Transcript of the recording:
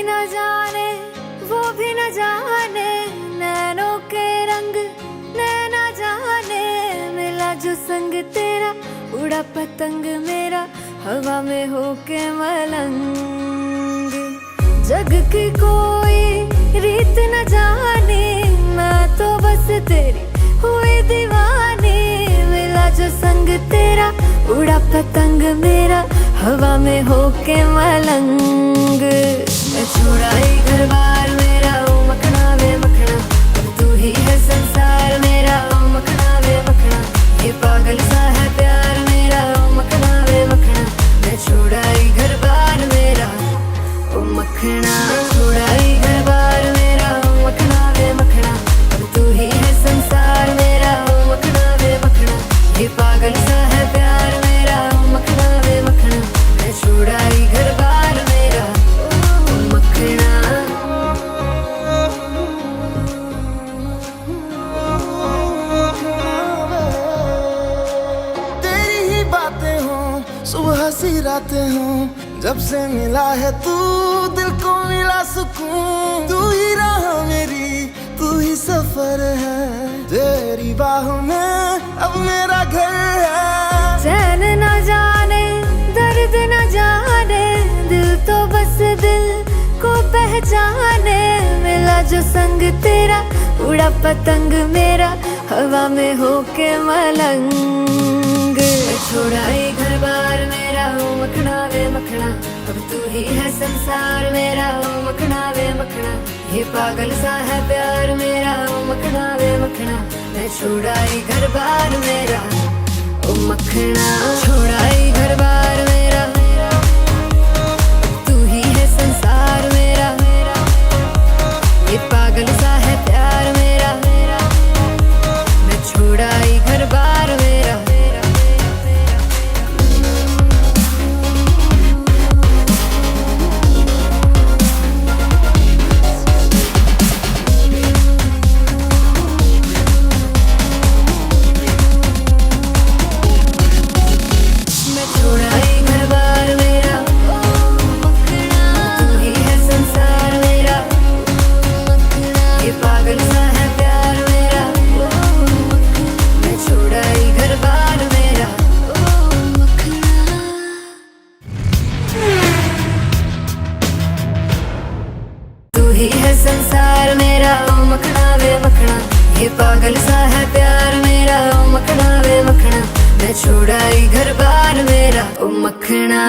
न जाने वो भी न जाने, नैनों के रंग नैना जाने। मिला जो संग तेरा उड़ा पतंग मेरा, हवा में होके मलंग। जग की कोई रीत न जाने, मैं तो बस तेरी हुई दीवानी। मिला जो संग तेरा उड़ा पतंग मेरा, हवा में होके मलंग। मैं छुड़ाई घर बार मेरा, ओ मखना वे मखना, अब तू ही है संसार मेरा, ओ मखना वे मखना। ये पागल सा है प्यार मेरा, ओ मखना वे मखना। मैं छुड़ाई घर बार मेरा, ओ मखना। छुड़ाई घर बार मेरा, ओ मखना वे मखना, अब तू ही है संसार मेरा, ओ मखना वे मखना। ये पागल सा है प्यार मेरा, ओ मखना वे मखना। मैं छुड़ाई घर बार मेरा, ओ मखना। तेरी ही बातें हों, सुबह सी रातें हों, जब से मिला है तू दिल को मिला सुकून। तू ही राह मेरी, तू ही सफर है, तेरी बाहों में अब मेरा घर है। चैन न जाने दर्द न जाने, दिल तो बस दिल को पहचाने। मिला जो संग तेरा उड़ा पतंग मेरा, हवा में होके मलंग। छुड़ाई घर बार मेरा, ओ मखना वे मखना, अब तू ही है संसार मेरा, ओ मखना वे मखना। ये पागल सा है प्यार मेरा, ओ मखना वे मखना। मैं छुड़ाई घर बार मेरा, ओ मखना। छुड़ाई घर बार मेरा, तू ही है संसार मेरा, ये पागल सा है प्यार मेरा। मैं छुड़ाई घर बार मेरा। संसार मेरा, ओ मखना वे मखना। ये पागल सा है प्यार मेरा, ओ मखना वे मखना। मैं छुड़ाई घर बार मेरा, ओ मखना।